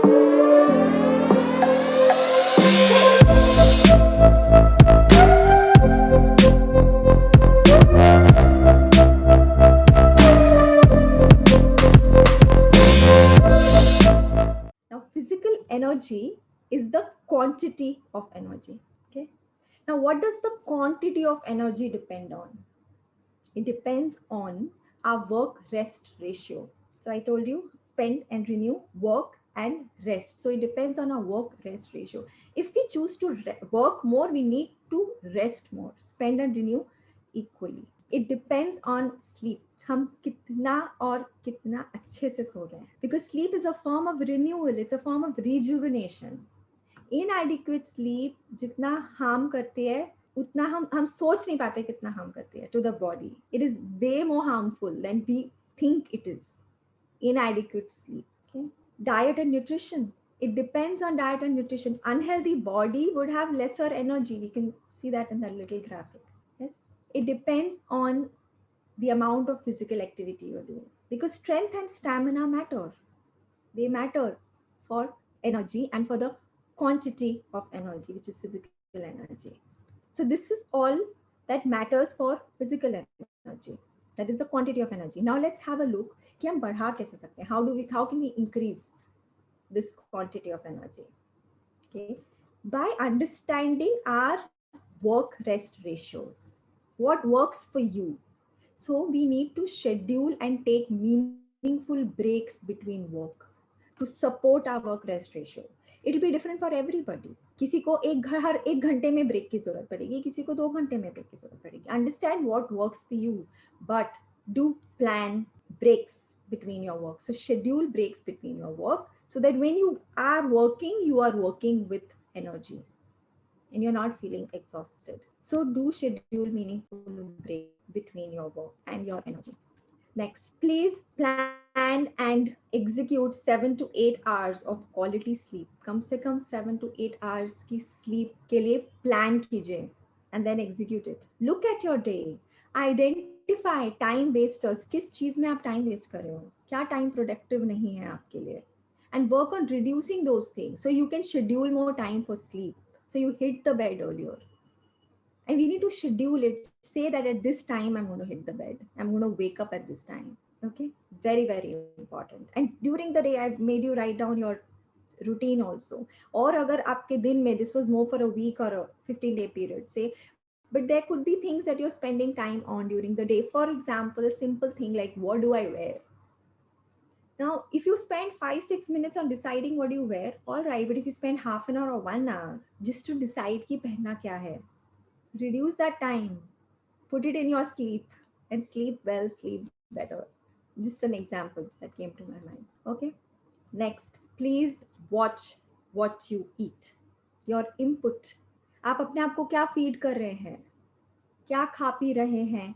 Now, physical energy is the quantity of energy. Okay. Now, what does the quantity of energy depend on? It depends on our work rest ratio. So, I told you spend and renew, work and rest. So, it depends on our work rest ratio. If we choose to work more, we need to rest more, spend and renew equally. It depends on sleep. हम कितना और कितना अच्छे से सो रहे हैं, because sleep is a form of renewal, it's a form of rejuvenation. Inadequate sleep जितना harm करती है, उतना हम सोच नहीं पाते कितना harm करती है to the body. It is way more harmful than we think it is. Inadequate sleep. Okay. Diet and nutrition. It depends on diet and nutrition. Unhealthy body would have lesser energy. We can see that in that little graphic. Yes. It depends on the amount of physical activity you're doing, because strength and stamina matter. They matter for energy and for the quantity of energy, which is physical energy. So this is all that matters for physical energy. That is the quantity of energy. Now let's have a look कि हम बढ़ा कैसे सकते हैं. How can we increase this quantity of energy? Okay, by understanding our work rest ratios. What works for you? So we need to schedule and take meaningful breaks between work to support our work rest ratio. It will be different for everybody. किसी को हर एक घंटे में break की जरूरत पड़ेगी, किसी को 2 घंटे में ब्रेक की जरूरत पड़ेगी. Understand what works for you, but do plan breaks between your work. So schedule breaks between your work so that when you are working with energy and you're not feeling exhausted. So do schedule meaningful breaks between your work and your energy. Next, please plan and execute 7 to 8 hours of quality sleep. कम से कम 7 to 8 hours की sleep के लिए plan कीजिए and then execute it. Look at your day. Identify time wasters. किस चीज में आप time waste कर रहे हो? क्या time productive नहीं है आपके लिए? And work on reducing those things so you can schedule more time for sleep. So you hit the bed earlier. And we need to schedule it. Say that at this time I'm going to hit the bed. I'm going to wake up at this time. Okay. Very, very important. And during the day, I've made you write down your routine also. Or agar aapke din mein, this was more for a week or a 15-day period, say, but there could be things that you're spending time on during the day. For example, a simple thing like, what do I wear? Now, if you spend 5-6 minutes on deciding what you wear, all right. But if you spend half an hour or 1 hour just to decide ki pehna kya hai, reduce that time, put it in your sleep, and sleep well, sleep better. Just an example that came to my mind. Okay. Next, please watch what you eat. Your input. आप अपने आप को क्या feed कर रहे हैं, क्या खा पी रहे हैं?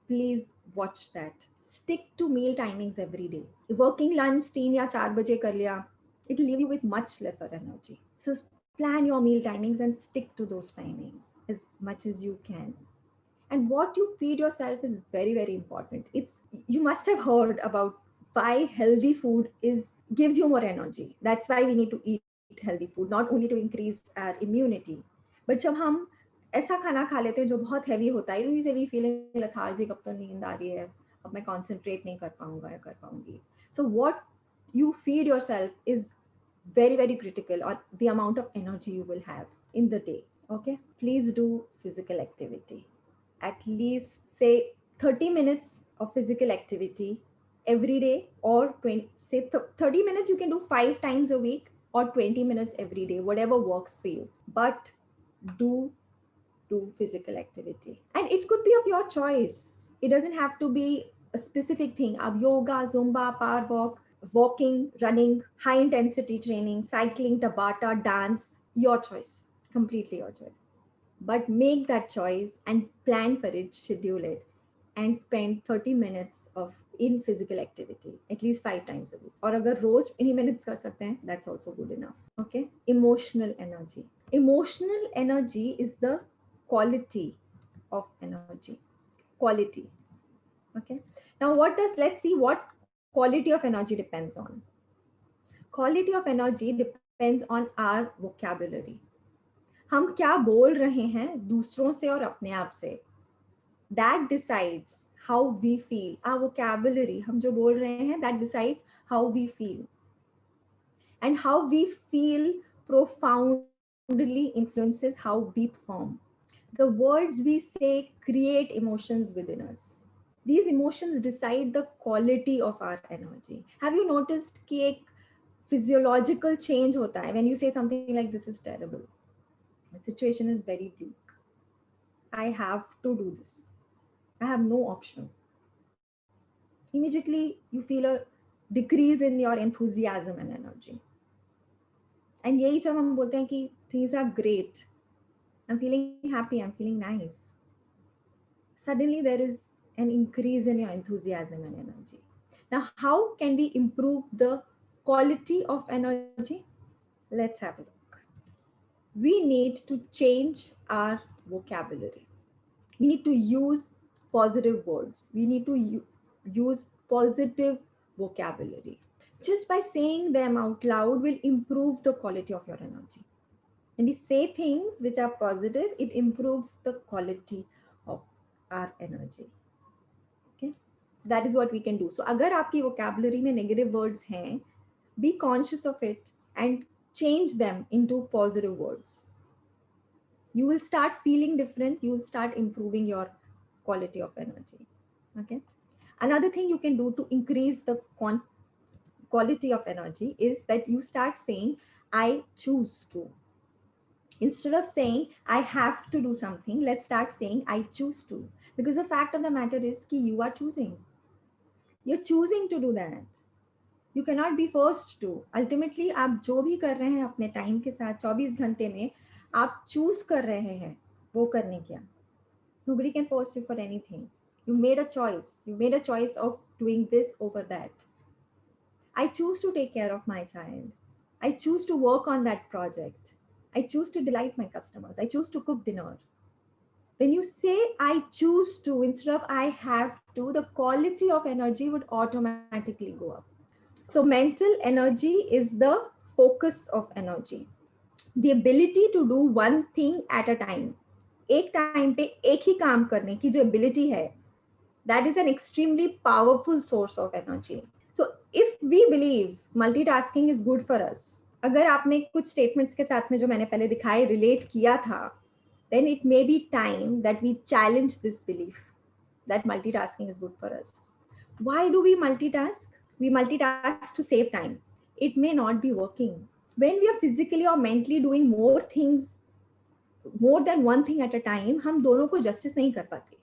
Please watch that. Stick to meal timings every day. Working lunch 3 या 4 बजे कर लिया, it will leave you with much lesser energy. So plan your meal timings and stick to those timings as much as you can. And what you feed yourself is very, very important. It's, you must have heard about why healthy food is gives you more energy. That's why we need to eat healthy food, not only to increase our immunity, but जब हम ऐसा खाना खा लेते हैं जो बहुत heavy होता है, इसी से भी फीलिंग lethargic, अब तो नींद आ रही है, अब मैं concentrate नहीं कर पाऊंगा या कर पाऊंगी. So what you feed yourself is very, very critical, or the amount of energy you will have in the day. Okay, please do physical activity. At least say 30 minutes of physical activity every day, or 20, say 30 minutes you can do 5 times a week, or 20 minutes every day, whatever works for you. But do physical activity, and it could be of your choice. It doesn't have to be a specific thing. Ab yoga, zumba, power walk, walking, running, high intensity training, cycling, tabata, dance, your choice, completely your choice. But make that choice and plan for it, schedule it, and spend 30 minutes of in physical activity at least 5 times a week. Or agar roz 20 minutes kar sakte hain, that's also good enough. Okay. Emotional energy. Emotional energy is the quality of energy. Quality. Okay. Now let's see what quality of energy depends on. Quality of energy depends on our vocabulary. हम क्या बोल रहे हैं दूसरों से और अपने आप से, that decides how we feel. Our vocabulary, हम जो बोल रहे हैं, that decides how we feel. And how we feel profoundly influences how we perform. The words we say create emotions within us. These emotions decide the quality of our energy. Have you noticed कि एक physiological change होता है when you say something like this is terrible, the situation is very bleak, I have to do this, I have no option. Immediately you feel a decrease in your enthusiasm and energy. And यही जब हम बोलते हैं कि things are great, I'm feeling happy, I'm feeling nice, suddenly there is an increase in your enthusiasm and energy. Now, how can we improve the quality of energy? Let's have a look. We need to change our vocabulary. We need to use positive words. We need to use positive vocabulary. Just by saying them out loud will improve the quality of your energy. When we say things which are positive, it improves the quality of our energy. Okay, that is what we can do. So अगर आपकी vocabulary में negative words हैं, be conscious of it and change them into positive words. You will start feeling different. You will start improving your quality of energy. Okay, another thing you can do to increase the quality of energy is that you start saying I choose to. Instead of saying I have to do something, let's start saying I choose to. Because the fact of the matter is that you are choosing. You're choosing to do that. You cannot be forced to. Ultimately, आप जो भी कर रहे हैं अपने time के साथ 24 घंटे में, आप चूज कर रहे हैं वो करने क्या. Nobody can force you for anything. You made a choice. You made a choice of doing this over that. I choose to take care of my child. I choose to work on that project. I choose to delight my customers. I choose to cook dinner. When you say I choose to instead of I have to, the quality of energy would automatically go up. So, mental energy is the focus of energy. The ability to do one thing at a time. एक time पे एक ही काम करने की जो ability है, that is an extremely powerful source of energy. So, if we believe multitasking is good for us, अगर आपने कुछ statements के साथ में जो मैंने पहले दिखाए relate किया था, then it may be time that we challenge this belief that multitasking is good for us. Why do we multitask? We multitask to save time. It may not be working. When we are physically or mentally doing more things, more than one thing at a time, हम दोनों को justice नहीं कर पाते.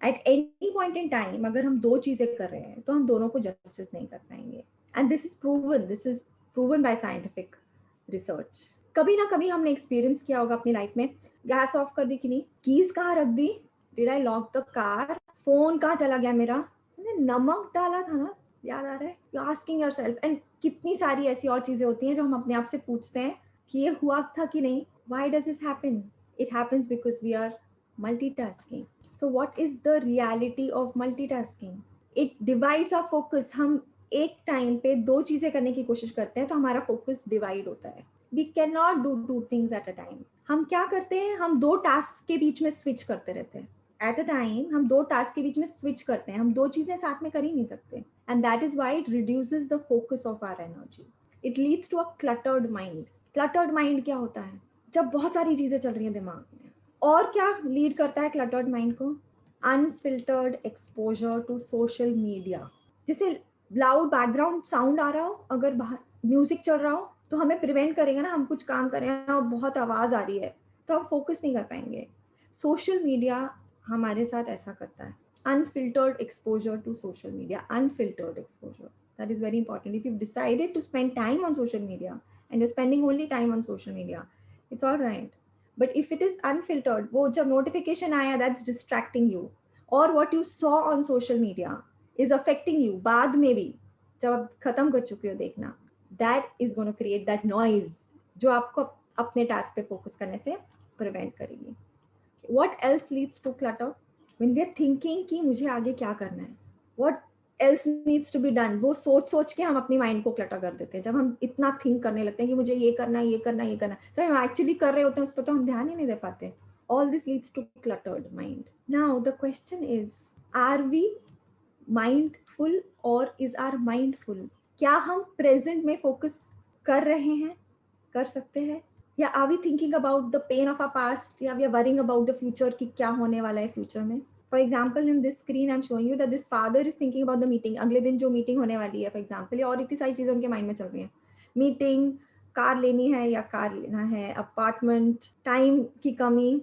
At any point in time, अगर हम दो चीजें कर रहे हैं, तो हम दोनों को justice नहीं कर पाएंगे. And this is proven. This is proven by scientific research. कभी ना कभी हमने एक्सपीरियंस किया होगा अपनी लाइफ में, गैस ऑफ कर दी कि नहीं, कीज कहाँ रख दी, did I lock the car, phone कहाँ चला गया मेरा, मैंने नमक डाला था ना, याद आ रहा है. You asking yourself. एंड कितनी सारी ऐसी और चीजें होती हैं जो हम अपने आप से पूछते हैं कि ये हुआ था कि नहीं. Why does this happen? It happens because we are multitasking. So what is the reality of multitasking? It divides our focus. हम एक टाइम पे दो चीजें करने की कोशिश करते हैं तो हमारा फोकस डिवाइड होता है. We cannot do two things at a time. हम क्या करते हैं, हम दो टास्क के बीच में स्विच करते रहते हैं. At a time हम दो टास्क के बीच में स्विच करते हैं, हम दो चीजें साथ में कर ही नहीं सकते. And that is why it reduces the focus of our energy. It leads to a cluttered mind. Cluttered mind क्या होता है? जब बहुत सारी चीजें चल रही हैं दिमाग में. और क्या लीड करता है cluttered mind को? Unfiltered exposure to social media. जैसे लाउड बैकग्राउंड साउंड आ रहा हो, अगर बाहर म्यूजिक चल रहा हो, तो हमें प्रिवेंट करेंगे ना. हम कुछ काम कर रहे हैं और बहुत आवाज आ रही है तो हम फोकस नहीं कर पाएंगे. सोशल मीडिया हमारे साथ ऐसा करता है. Unfiltered exposure to social media. Unfiltered exposure, that is very important. If you decided to spend time on social media and you spending only time on social media, it's all right. But if it is unfiltered, वो जब notification आया, that's distracting you. और what you saw on social media is affecting you बाद में भी, जब आप खत्म कर चुके हो देखना, that is going to create that noise जो आपको अपने टास्क पे फोकस करने से प्रिवेंट करेगी. What else leads to clutter? When we are thinking कि मुझे आगे क्या करना है, what else needs to be done, वो सोच सोच के हम अपनी माइंड को क्लटर कर देते हैं. जब हम इतना थिंक करने लगते हैं कि मुझे ये करना है, ये करना है, ये करना है, तो हम एक्चुअली कर रहे होते हैं उस पर तो हम ध्यान ही नहीं दे पाते. All this leads to cluttered mind. Now the question is, are we mindful or is our mind full? क्या हम प्रेजेंट में फोकस कर रहे हैं, कर सकते हैं, या are we thinking about the pain of a past, या we are worrying about the future कि क्या होने वाला है फ्यूचर में. For example in this screen I am showing you that this father is thinking about the meeting, अगले दिन जो मीटिंग होने वाली है फॉर एग्जाम्पल, या और इतनी सारी चीजें उनके माइंड में चल रही हैं. मीटिंग, कार लेनी है या कार लेना है, अपार्टमेंट, टाइम की कमी,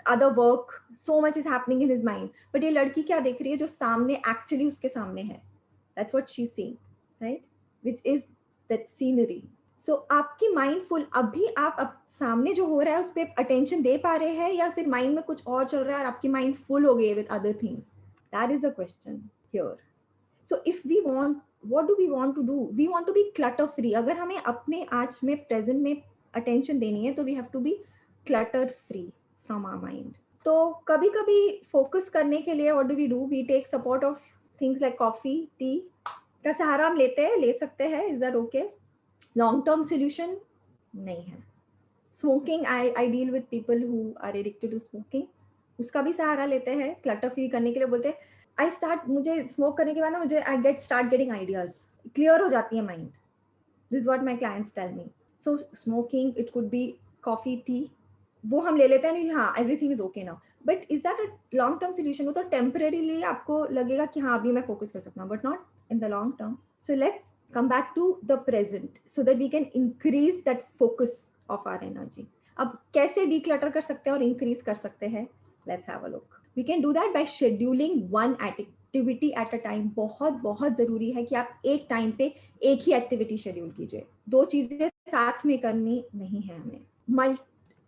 other work, so much is happening in his mind. But ये लड़की क्या देख रही है जो सामने एक्चुअली उसके सामने है. That's what she is seeing, right, which is that scenery. So आपकी माइंडफुल, अभी आप सामने जो हो रहा है उस पर अटेंशन दे पा रहे हैं, या फिर माइंड में कुछ और चल रहा है और आपकी माइंड फुल हो गई है with other things. That is the question here. So if we want, what do we want to do? We want to be clutter free. अगर हमें अपने आज में, प्रेजेंट में अटेंशन देनी है तो we have to be clutter free from our mind. तो कभी कभी फोकस करने के लिए what do we do? We take support of things like coffee, tea का सहारा हम लेते हैं, ले सकते हैं. Is that okay? Long term solution नहीं है. Smoking, I deal with people who are addicted to smoking, उसका भी सहारा लेते हैं क्लटर फ्री करने के लिए. बोलते हैं आई स्टार्ट, मुझे स्मोक करने के बाद ना मुझे I start getting ideas, clear हो जाती है mind. This what my clients tell me. So smoking, it could be coffee, tea, वो हम ले लेते हैं नहीं, हाँ everything is okay now. But is that a long term solution? वो तो टेम्परेरीली आपको लगेगा कि हाँ अभी मैं फोकस कर सकता हूँ, but not in the long term. So let's come back to the present so that we can increase that focus of our energy. अब कैसे declutter कर सकते हैं और increase कर सकते हैं? Let's have a look. We can do that by scheduling one activity at a time. बहुत बहुत जरूरी है कि आप एक टाइम पे एक ही एक्टिविटी शेड्यूल कीजिए. दो चीजें साथ में करनी नहीं है हमें.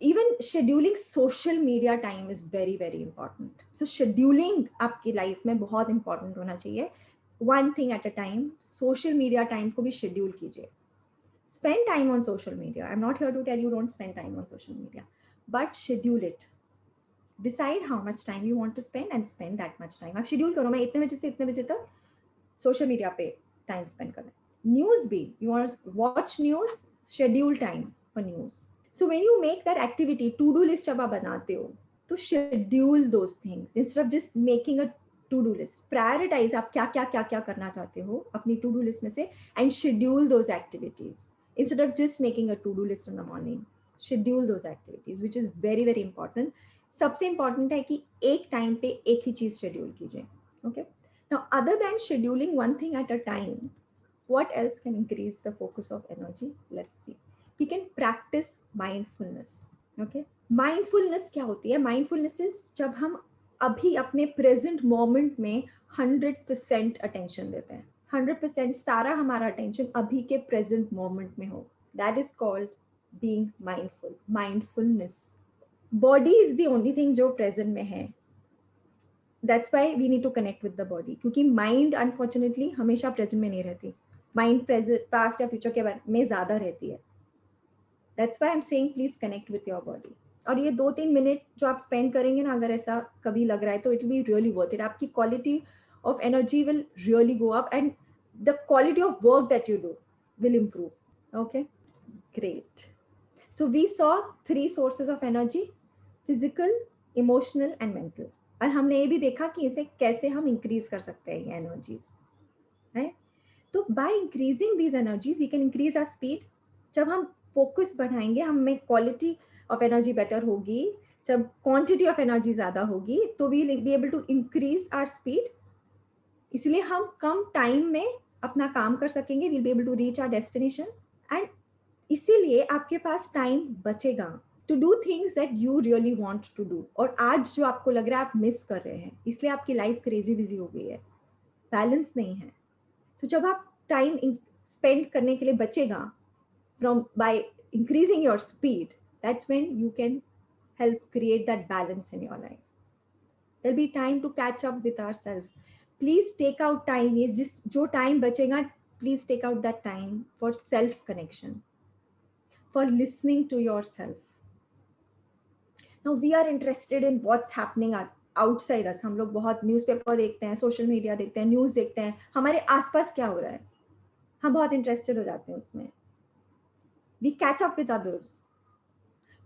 Even scheduling social media time is very very important. So scheduling आपकी लाइफ में बहुत important होना चाहिए. One thing at a time. Social media time को भी schedule कीजिए. Spend time on social media. I'm not here to tell you don't spend time on social media, but schedule it. Decide how much time you want to spend and spend that much time. आप schedule करो, मैं इतने बजे से इतने बजे तक social media पे टाइम स्पेंड करना है. न्यूज भी, you want watch news, schedule time for news. So when you make that activity, to do list जब आप बनाते हो तो schedule those things instead of just making a to do list. Prioritise आप क्या क्या क्या क्या करना चाहते हो अपनी टू डू लिस्ट में से, and schedule those activities instead of just making a to do list in the morning. Schedule those activities which is very very important. सबसे इंपॉर्टेंट है कि एक टाइम पे एक ही चीज शेड्यूल कीजिए. Okay. Now, other than scheduling one thing at a time, what else can increase the focus of energy? Let's see. We can practice mindfulness. Okay. Mindfulness क्या होती है? Mindfulness is जब हम अभी अपने present moment में 100% attention देते हैं. 100% सारा हमारा attention अभी के present moment में हो. That is called being mindful. Mindfulness. Body is the only thing जो present में है. That's why we need to connect with the body. क्योंकि mind unfortunately हमेशा present में नहीं रहती. Mind present, past या future के बारे में ज़्यादा रहती है. That's why I'm saying please connect with your body. और ये 2-3 मिनट जो आप spend करेंगे ना, अगर ऐसा कभी लग रहा है तो it will be really worth it. आपकी quality of energy will really go up and the quality of work that you do will improve. Okay, great. So we saw 3 sources of energy: physical, emotional and mental. और हमने ये भी देखा कि इसे कैसे हम इंक्रीज कर सकते हैं ये एनर्जीज, राइट. तो by increasing these energies we can increase our speed. जब हम फोकस बढ़ाएंगे हमें क्वालिटी ऑफ एनर्जी बेटर होगी. जब क्वांटिटी ऑफ एनर्जी ज़्यादा होगी तो we will be able to increase our speed. इसलिए हम कम टाइम में अपना काम कर सकेंगे. We will be able to reach our destination and इसीलिए आपके पास टाइम बचेगा to do things that you really want to do. और आज जो आपको लग रहा है आप मिस कर रहे हैं, इसलिए आपकी लाइफ क्रेजी बिजी हो गई है, बैलेंस नहीं है. तो जब आप टाइम स्पेंड करने के लिए बचेगा from by increasing your speed, that's when you can help create that balance in your life. There be time to catch up with ourself. Please take out time. ये जिस जो टाइम बचेगा, please take out that time for self connection, for listening to your self. Now we are interested in what's happening outsiders, हम लोग बहुत newspaper देखते हैं, social media देखते हैं, न्यूज़ देखते हैं, हमारे आसपास क्या हो रहा है, हम बहुत इंटरेस्टेड हो जाते हैं उसमें. We catch up with others,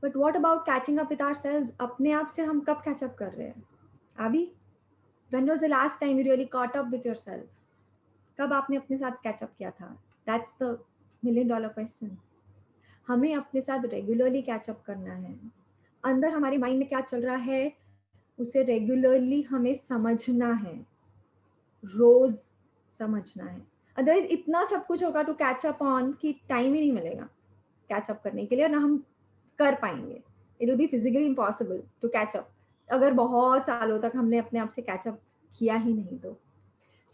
but what about catching up with ourselves? अपने आप से हम कब कैच अप कर रहे हैं? अभी when was the last time you really caught up with yourself? कब आपने अपने साथ कैच अप किया था? That's the million dollar question. हमें अपने साथ रेगुलरली कैच अप करना है. अंदर हमारे माइंड में क्या चल रहा है उसे रेगुलरली हमें समझना है, रोज समझना है. अदरवाइज इतना सब कुछ होगा टू कैच अप ऑन कि टाइम ही नहीं मिलेगा कैच अप करने के लिए, और ना हम कर पाएंगे. It will be physically impossible to catch up अगर बहुत सालों तक हमने अपने आप से कैच अप किया ही नहीं तो.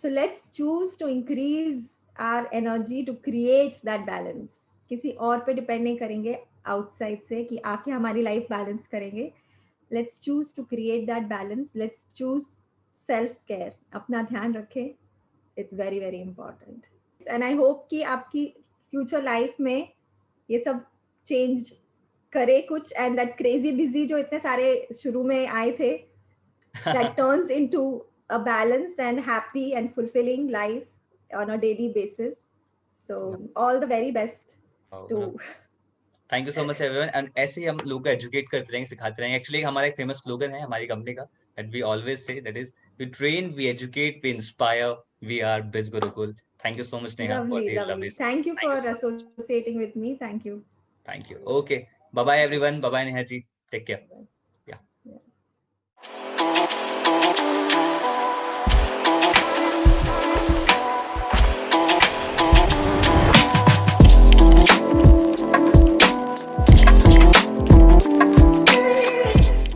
So let's choose to increase our energy to create that balance. किसी और पे डिपेंड नहीं करेंगे आउटसाइड से कि आके हमारी लाइफ बैलेंस करेंगे. Let's choose to create that balance. Let's choose self care. अपना ध्यान रखें. It's very very important. And I hope कि आपकी फ्यूचर लाइफ में ये सब चेंज करे कुछ, एंड दैट क्रेजी बिजी जो इतने सारे शुरू में आए थे, that turns into a balanced and happy and fulfilling life on a daily basis. So all the very best to thank you so much everyone. And ऐसे ही हम लोगों को एजुकेट करते रहेंगे, सिखाते रहेंगे. एक्चुअली हमारा एक फेमस स्लोगन है हमारी कंपनी का, that we always say, that is we train, we educate, we inspire, we are biz Gurukul. Thank you so much Neha for the lovely. thank you thank for you so much. associating with me. Thank you. Thank you. Okay, bye bye everyone. Bye bye Neha ji. Take care. Yeah. Yeah.